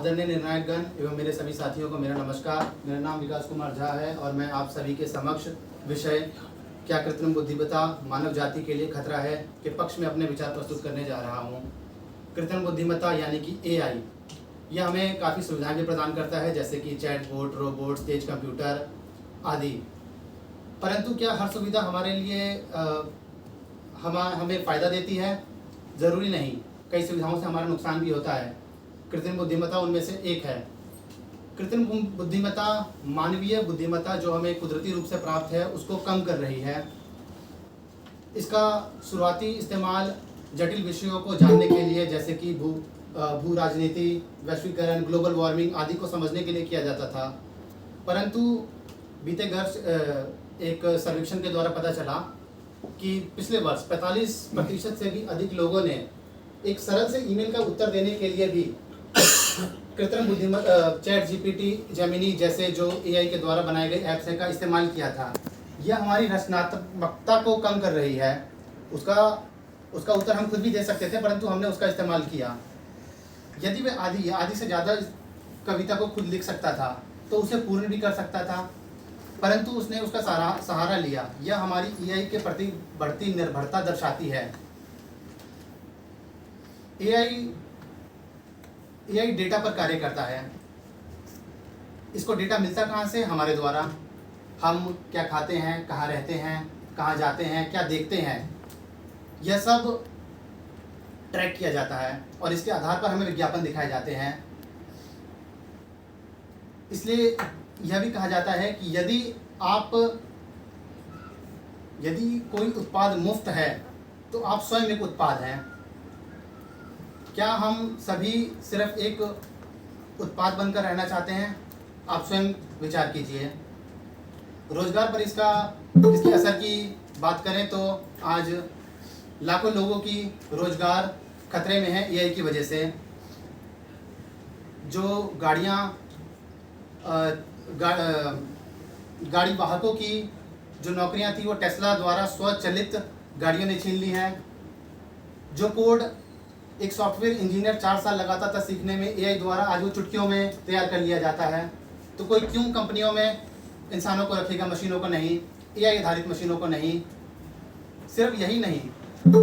आदरणीय निर्णायकगण एवं मेरे सभी साथियों को मेरा नमस्कार। मेरा नाम विकास कुमार झा है और मैं आप सभी के समक्ष विषय क्या कृत्रिम बुद्धिमत्ता मानव जाति के लिए खतरा है के पक्ष में अपने विचार प्रस्तुत करने जा रहा हूँ। कृत्रिम बुद्धिमत्ता यानी कि एआई, यह हमें काफ़ी सुविधाएं भी प्रदान करता है, जैसे कि चैटबॉट, रोबोट, तेज कंप्यूटर आदि। परंतु क्या हर सुविधा हमारे लिए हमें फ़ायदा देती है? ज़रूरी नहीं। कई सुविधाओं से हमारा नुकसान भी होता है। कृत्रिम बुद्धिमत्ता उनमें से एक है। कृत्रिम बुद्धिमत्ता मानवीय बुद्धिमत्ता जो हमें कुदरती रूप से प्राप्त है उसको कम कर रही है। इसका शुरुआती इस्तेमाल जटिल विषयों को जानने के लिए, जैसे कि भू राजनीति, वैश्वीकरण, ग्लोबल वार्मिंग आदि को समझने के लिए किया जाता था। परंतु बीते वर्ष एक सर्वेक्षण के द्वारा पता चला कि पिछले वर्ष 45% से भी अधिक लोगों ने एक सरल से ईमेल का उत्तर देने के लिए भी कृत्रिम बुद्धिमत्ता चैट जीपीटी, जेमिनी जैसे जो एआई के द्वारा बनाए गए ऐप्स हैं का इस्तेमाल किया था। यह हमारी रचनात्मकता को कम कर रही है। उसका उत्तर हम खुद भी दे सकते थे, परंतु हमने उसका इस्तेमाल किया। यदि वह आधी से ज़्यादा कविता को खुद लिख सकता था तो उसे पूर्ण भी कर सकता था, परंतु उसने उसका सहारा लिया। यह हमारी एआई के प्रति बढ़ती निर्भरता दर्शाती है। एआई डेटा पर कार्य करता है। इसको डेटा मिलता कहाँ से? हमारे द्वारा। हम क्या खाते हैं, कहाँ रहते हैं, कहाँ जाते हैं, क्या देखते हैं, यह सब ट्रैक किया जाता है और इसके आधार पर हमें विज्ञापन दिखाए जाते हैं। इसलिए यह भी कहा जाता है कि यदि कोई उत्पाद मुफ्त है तो आप स्वयं एक उत्पाद हैं। क्या हम सभी सिर्फ एक उत्पाद बनकर रहना चाहते हैं? आप स्वयं विचार कीजिए। रोजगार पर इसके असर की बात करें तो आज लाखों लोगों की रोजगार खतरे में है एआई की वजह से। जो गाड़ी वाहकों की जो नौकरियां थी वो टेस्ला द्वारा स्वचालित गाड़ियों ने छीन ली हैं। जो कोड एक सॉफ्टवेयर इंजीनियर 4 साल लगाता था सीखने में, एआई द्वारा आज वो चुटकियों में तैयार कर लिया जाता है। तो कोई क्यों कंपनियों में इंसानों को रखेगा, मशीनों को नहीं, एआई आधारित मशीनों को नहीं। सिर्फ यही नहीं,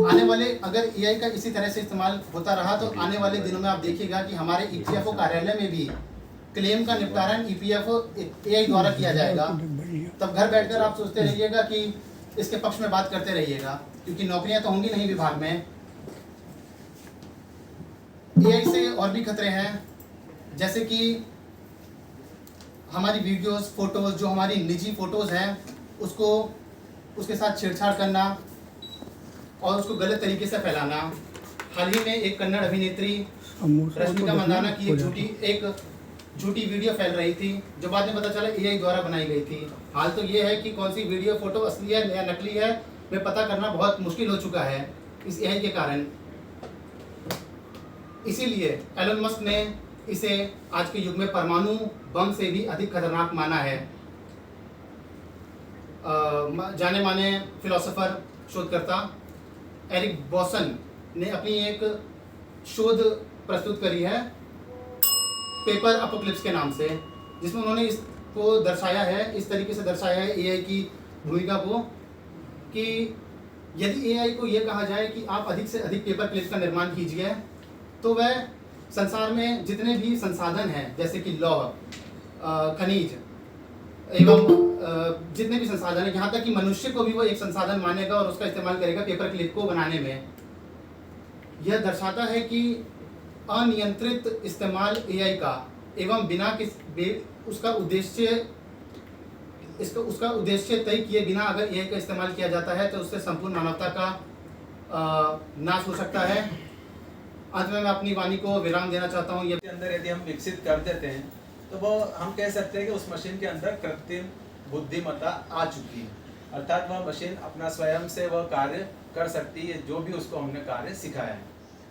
आने वाले अगर एआई का इसी तरह से इस्तेमाल होता रहा तो आने वाले दिनों में आप देखिएगा कि हमारे ईपीएफओ कार्यालय में भी क्लेम का निपटारण ईपीएफओ एआई द्वारा किया जाएगा। तब घर बैठकर आप सोचते रहिएगा कि इसके पक्ष में बात करते रहिएगा, क्योंकि नौकरियां तो होंगी नहीं विभाग में। एआई से और भी खतरे हैं, जैसे कि हमारी वीडियोस, फोटोज, जो हमारी निजी फोटोज हैं उसके साथ छेड़छाड़ करना और उसको गलत तरीके से फैलाना। हाल ही में एक कन्नड़ अभिनेत्री रश्मिका मंदाना की एक झूठी वीडियो फैल रही थी, जो बाद में पता चला एआई द्वारा बनाई गई थी। हाल तो ये है कि कौन सी वीडियो फोटो असली है या नकली है में पता करना बहुत मुश्किल हो चुका है इस एआई के कारण। इसीलिए एलन मस्क ने इसे आज के युग में परमाणु बम से भी अधिक खतरनाक माना है। जाने माने फिलोसोफर, शोधकर्ता एरिक बॉसन ने अपनी एक शोध प्रस्तुत करी है पेपर अपोक्लिप्स के नाम से, जिसमें उन्होंने इसको दर्शाया है, इस तरीके से दर्शाया है एआई की भूमिका को, कि यदि एआई को यह कहा जाए कि आप अधिक से अधिक पेपर क्लिप्स का निर्माण कीजिए तो वह संसार में जितने भी संसाधन हैं, जैसे कि लौह, खनिज एवं जितने भी संसाधन हैं, यहाँ तक कि मनुष्य को भी वो एक संसाधन मानेगा और उसका इस्तेमाल करेगा पेपर क्लिप को बनाने में। यह दर्शाता है कि अनियंत्रित इस्तेमाल एआई का एवं बिना उसका उद्देश्य तय किए बिना अगर एआई का इस्तेमाल किया जाता है तो उससे संपूर्ण मानवता का नाश हो सकता है। अंत में मैं अपनी वाणी को विराम देना चाहता हूँ। ये अंदर यदि हम विकसित कर देते हैं तो वो हम कह सकते हैं कि उस मशीन के अंदर कृत्रिम बुद्धिमत्ता आ चुकी है, अर्थात वह मशीन अपना स्वयं से वह कार्य कर सकती है जो भी उसको हमने कार्य सिखाया है।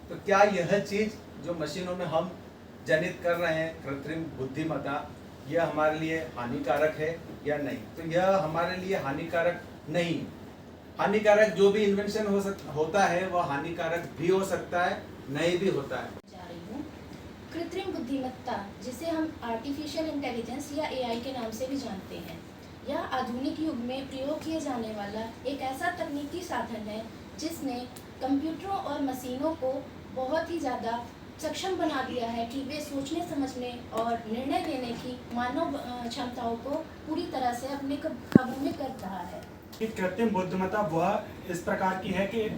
तो क्या यह चीज़ जो मशीनों में हम जनित कर रहे हैं कृत्रिम बुद्धिमत्ता, यह हमारे लिए हानिकारक है या नहीं? तो यह हमारे लिए हानिकारक नहीं। हानिकारक जो भी इन्वेंशन होता है वह हानिकारक भी हो सकता है, नहीं भी होता है। कृत्रिम बुद्धिमत्ता, जिसे हम आर्टिफिशियल इंटेलिजेंस या एआई के नाम से भी जानते हैं, यह आधुनिक युग में प्रयोग किए जाने वाला एक ऐसा तकनीकी साधन है जिसने कंप्यूटरों और मशीनों को बहुत ही ज़्यादा सक्षम बना दिया है कि वे सोचने समझने और निर्णय लेने की मानव क्षमताओं को पूरी तरह से अपने काबू में कर रहा है। कृत्रिम बुद्धिमत्ता वह इस प्रकार की है कि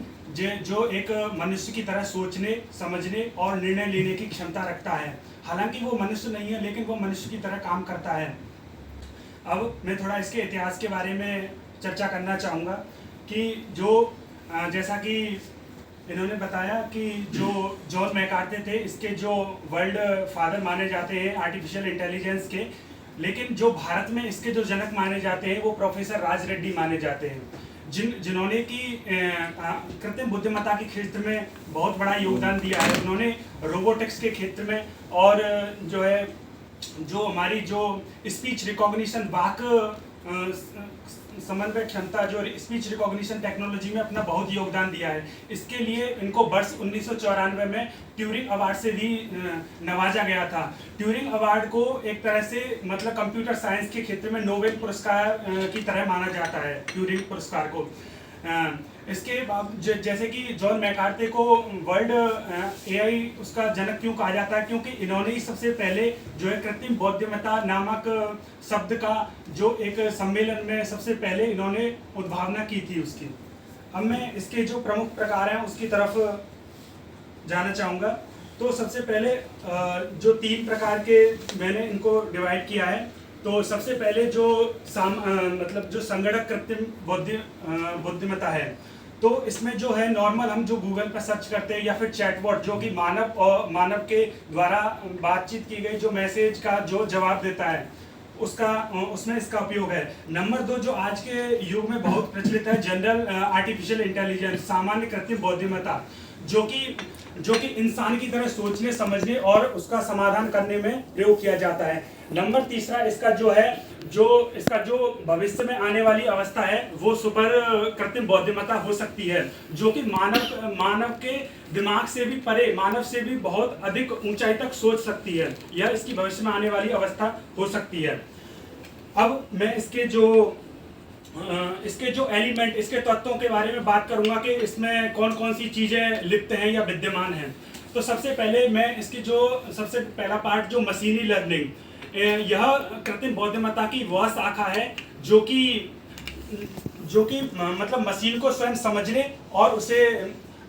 जो एक मनुष्य की तरह सोचने समझने और निर्णय लेने की क्षमता रखता है। हालांकि वो मनुष्य नहीं है, लेकिन वो मनुष्य की तरह काम करता है। अब मैं थोड़ा इसके इतिहास के बारे में चर्चा करना चाहूँगा कि जैसा कि इन्होंने बताया कि जो जॉन मैकार्थे थे, इसके जो वर्ल्ड फादर माने जाते हैं आर्टिफिशियल इंटेलिजेंस के, लेकिन जो भारत में इसके जो जनक माने जाते हैं वो प्रोफेसर राज रेड्डी माने जाते हैं, जिन्होंने कि कृत्रिम बुद्धिमत्ता के क्षेत्र में बहुत बड़ा योगदान दिया है। उन्होंने रोबोटिक्स के क्षेत्र में और जो हमारी जो स्पीच रिकॉग्निशन वाक समन्वय क्षमता, जो स्पीच रिकॉग्निशन टेक्नोलॉजी में अपना बहुत योगदान दिया है। इसके लिए इनको वर्ष 1994 में ट्यूरिंग अवार्ड से भी नवाजा गया था। ट्यूरिंग अवार्ड को एक तरह से मतलब कंप्यूटर साइंस के क्षेत्र में नोबेल पुरस्कार की तरह माना जाता है, ट्यूरिंग पुरस्कार को। इसके बाद जैसे कि जॉन मैकार्थे को वर्ल्ड एआई उसका जनक क्यों कहा जाता है, क्योंकि इन्होंने ही सबसे पहले जो है कृत्रिम बुद्धिमत्ता नामक शब्द का जो एक सम्मेलन में सबसे पहले इन्होंने उद्भावना की थी उसकी। अब मैं इसके जो प्रमुख प्रकार हैं उसकी तरफ जाना चाहूँगा। तो सबसे पहले जो 3 प्रकार के मैंने इनको डिवाइड किया है। तो सबसे पहले जो मतलब जो संगणक कृत्रिम बुद्धिमत्ता है, तो इसमें जो है नॉर्मल हम जो गूगल पर सर्च करते हैं या फिर चैटबॉट, जो कि मानव के द्वारा बातचीत की गई जो मैसेज का जो जवाब देता है, उसमें इसका उपयोग है। नंबर 2 जो आज के युग में बहुत प्रचलित है, जनरल आर्टिफिशियल इंटेलिजेंस, सामान्य कृत्रिम बुद्धिमत्ता, जो कि इंसान की तरह सोचने समझने और उसका समाधान करने में प्रयोग किया जाता है। नंबर 3 इसका जो भविष्य में आने वाली अवस्था है वो सुपर कृत्रिम बुद्धिमत्ता हो सकती है, जो कि मानव के दिमाग से भी परे, मानव से भी बहुत अधिक ऊंचाई तक सोच सकती है। यह इसकी भविष्य में आने वाली अवस्था हो सकती है। अब मैं इसके जो एलिमेंट, इसके तत्वों के बारे में बात करूंगा कि इसमें कौन कौन सी चीजें लिप्त हैं या विद्यमान हैं। तो सबसे पहले मैं इसकी सबसे पहला पार्ट जो मशीनी लर्निंग, यह कृत्रिम बुद्धिमत्ता की वह शाखा है जो कि मतलब मशीन को स्वयं समझने और उसे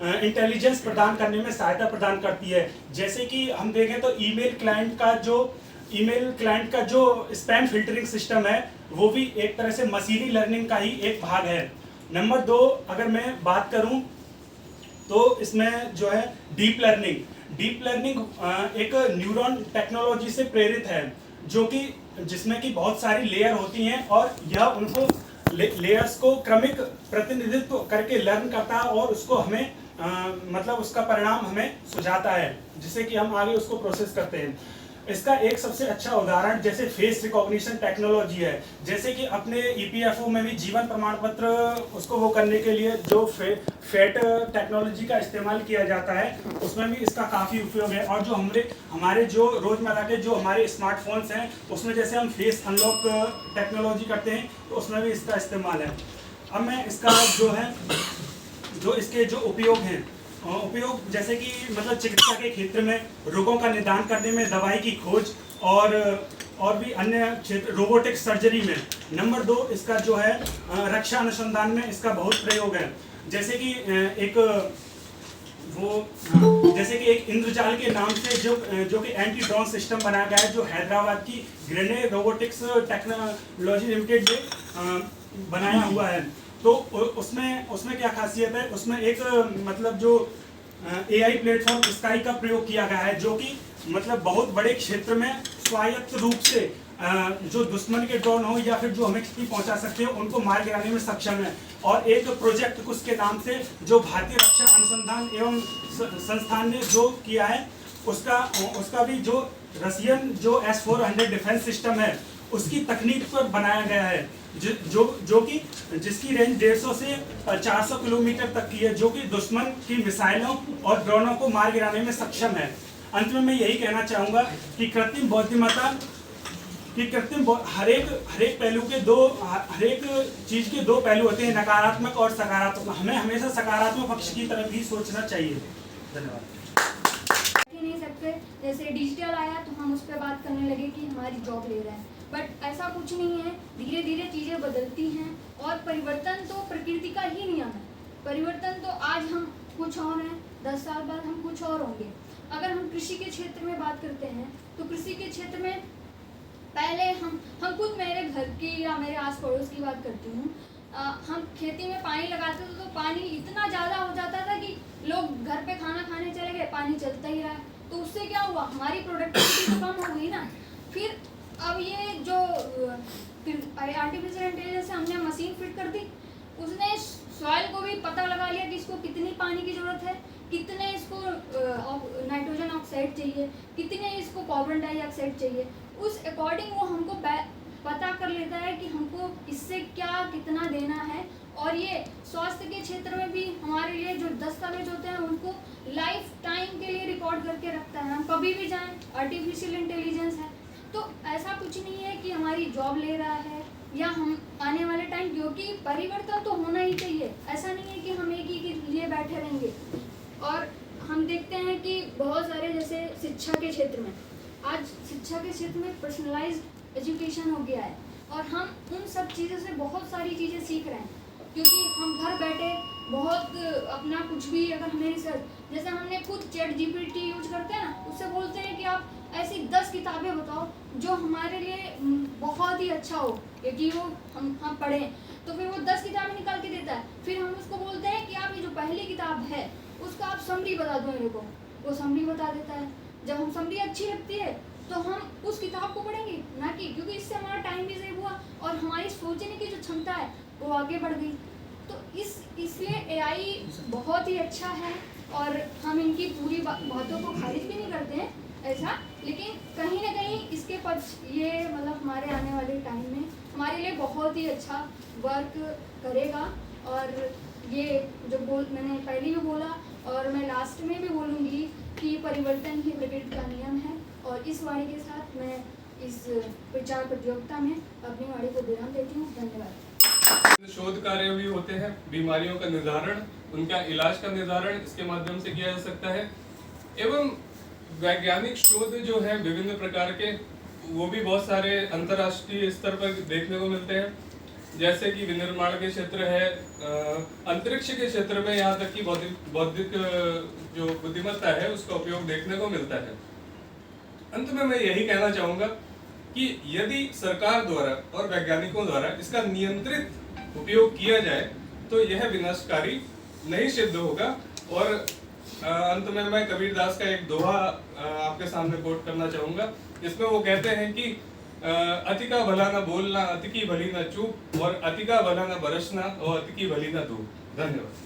इंटेलिजेंस प्रदान करने में सहायता प्रदान करती है। जैसे कि हम देखें तो ईमेल क्लाइंट का जो स्पैम फिल्टरिंग सिस्टम है वो भी एक तरह से मशीनी लर्निंग का ही एक भाग है। नंबर 2 अगर मैं बात करूं तो इसमें जो है डीप लर्निंग एक न्यूरॉन टेक्नोलॉजी से प्रेरित है, जिसमें कि बहुत सारी लेयर होती हैं और यह उनको लेयर्स को क्रमिक प्रतिनिधित्व करके लर्न करता है और उसको हमें मतलब उसका परिणाम हमें सुझाता है, जिससे कि हम आगे उसको प्रोसेस करते हैं। इसका एक सबसे अच्छा उदाहरण जैसे फेस रिकॉग्निशन टेक्नोलॉजी है। जैसे कि अपने ईपीएफओ में भी जीवन प्रमाण पत्र उसको वो करने के लिए जो फेट टेक्नोलॉजी का इस्तेमाल किया जाता है, उसमें भी इसका काफ़ी उपयोग है। और जो हमारे जो रोज़मर्रा के जो हमारे स्मार्टफोन्स हैं उसमें जैसे हम फेस अनलॉक टेक्नोलॉजी करते हैं तो उसमें भी इसका इस्तेमाल है। अब मैं इसका जो इसके जो उपयोग जैसे कि मतलब चिकित्सा के क्षेत्र में रोगों का निदान करने में, दवाई की खोज और भी अन्य क्षेत्र, रोबोटिक सर्जरी में। नंबर 2 इसका जो है रक्षा अनुसंधान में इसका बहुत प्रयोग है। जैसे कि एक इंद्रजाल के नाम से जो कि एंटी ड्रोन सिस्टम बनाया गया है, जो हैदराबाद की ग्रेनेड रोबोटिक्स टेक्नोलॉजी लिमिटेड ने बनाया हुआ है। तो उसमें क्या खासियत है, उसमें एक मतलब जो एआई प्लेटफॉर्म स्काई का प्रयोग किया गया है, जो कि मतलब बहुत बड़े क्षेत्र में स्वायत्त रूप से जो दुश्मन के ड्रोन हो या फिर जो हमें क्षति पहुंचा सकते हो उनको मार गिराने में सक्षम है। और एक प्रोजेक्ट कुछ के नाम से जो भारतीय रक्षा अनुसंधान एवं संस्थान ने जो किया है, उसका भी जो रशियन जो S-400 डिफेंस सिस्टम है उसकी तकनीक पर बनाया गया है, जिसकी रेंज 150 से 400 किलोमीटर तक की है, जो कि दुश्मन की मिसाइलों और ड्रोनों को मार गिराने में सक्षम है। अंत में मैं यही कहना चाहूँगा कि कृत्रिम बुद्धिमत्ता हर एक पहलू के हर एक चीज़ के दो पहलू होते हैं, नकारात्मक और सकारात्मक। हमें हमेशा सकारात्मक पक्ष की तरफ ही सोचना चाहिए। धन्यवाद। नहीं सकते, जैसे डिजिटल आया तो हम उस पर बात करने लगे कि हमारी जॉब ले रहे हैं, बट ऐसा कुछ नहीं है। धीरे धीरे चीज़ें बदलती हैं और परिवर्तन तो प्रकृति का ही नियम है। परिवर्तन तो आज हम कुछ और हैं, 10 साल बाद हम कुछ और होंगे। अगर हम कृषि के क्षेत्र में बात करते हैं तो कृषि के क्षेत्र में पहले हम खुद मेरे घर की या मेरे आस पड़ोस की बात करती हूँ, हम खेती में पानी लगाते थे तो पानी इतना ज़्यादा हो जाता था कि लोग घर पे खाना खाने चले गए, पानी चलता ही रहा। तो उससे क्या हुआ, हमारी प्रोडक्टिविटी तो कम हो गई ना। फिर अब ये जो आर्टिफिशियल इंटेलिजेंस से हमने मशीन फिट कर दी, उसने सॉइल को भी पता लगा लिया कि इसको कितनी पानी की ज़रूरत है, कितने इसको नाइट्रोजन ऑक्साइड चाहिए, कितने इसको कार्बन डाइऑक्साइड चाहिए। उस अकॉर्डिंग वो हमको पता कर लेता है कि हमको इससे क्या कितना देना है। और ये स्वास्थ्य के क्षेत्र में भी हमारे लिए जो दस्तावेज होते हैं उनको लाइफ टाइम के लिए रिकॉर्ड करके रखता है। हम कभी भी जाएं, आर्टिफिशियल इंटेलिजेंस है। तो ऐसा कुछ नहीं है कि हमारी जॉब ले रहा है या हम आने वाले टाइम, क्योंकि परिवर्तन तो होना ही चाहिए। ऐसा नहीं है कि हम एक ही के लिए बैठे रहेंगे। और हम देखते हैं कि बहुत सारे, जैसे शिक्षा के क्षेत्र में, आज शिक्षा के क्षेत्र में पर्सनलाइज्ड एजुकेशन हो गया है और हम उन सब चीज़ों से बहुत सारी चीज़ें सीख रहे हैं, क्योंकि हम घर बैठे बहुत अपना कुछ भी, अगर हमें रिसर्च, जैसे हमने खुद चैट जीपीटी यूज करते हैं ना, उससे बोलते हैं कि आप ऐसी 10 किताबें बताओ जो हमारे लिए बहुत ही अच्छा हो, क्योंकि वो हम पढ़ें। तो फिर वो 10 किताबें निकाल के देता है। फिर हम उसको बोलते हैं कि आप ये जो पहली किताब है उसका आप समरी बता दो मेरे को, वो समरी बता देता है। जब हम समरी अच्छी लगती है तो हम उस किताब को पढ़ेंगे ना, कि क्योंकि इससे हमारा टाइम भी सेव हुआ और हमारी सोचने की जो क्षमता है वो आगे बढ़ गई। तो इसलिए एआई बहुत ही अच्छा है और हम इनकी पूरी बातों को खारिज भी नहीं करते हैं ऐसा, लेकिन कहीं ना कहीं इसके पक्ष ये मतलब हमारे आने वाले टाइम में हमारे लिए बहुत ही अच्छा वर्क करेगा। और ये जो मैंने पहले भी बोला और मैं लास्ट में भी बोलूँगी कि परिवर्तन ही प्रकृति का नियम है। और इस वाणी के साथ मैं इस विचार प्रतियोगिता में अपनी वाणी को विराम देती हूँ। धन्यवाद। शोध कार्य भी होते हैं, बीमारियों का निर्धारण, उनका इलाज का निर्धारण इसके माध्यम से किया जा सकता है। एवं वैज्ञानिक शोध जो है विभिन्न प्रकार के, वो भी बहुत सारे अंतर्राष्ट्रीय स्तर पर देखने को मिलते हैं। जैसे कि विनिर्माण के क्षेत्र है, अंतरिक्ष के क्षेत्र में, यहाँ तक कि बौद्धिक जो बुद्धिमत्ता है उसका उपयोग देखने को मिलता है। अंत में मैं यही कहना चाहूँगा कि यदि सरकार द्वारा और वैज्ञानिकों द्वारा इसका नियंत्रित उपयोग किया जाए तो यह विनाशकारी नहीं सिद्ध होगा। और अंत में मैं कबीरदास का एक दोहा आपके सामने कोट करना चाहूँगा। इसमें वो कहते हैं कि अति का भला न बोलना, अति की भली न चूप, और अति का भला न बरसना और अति की भली न धूप। धन्यवाद।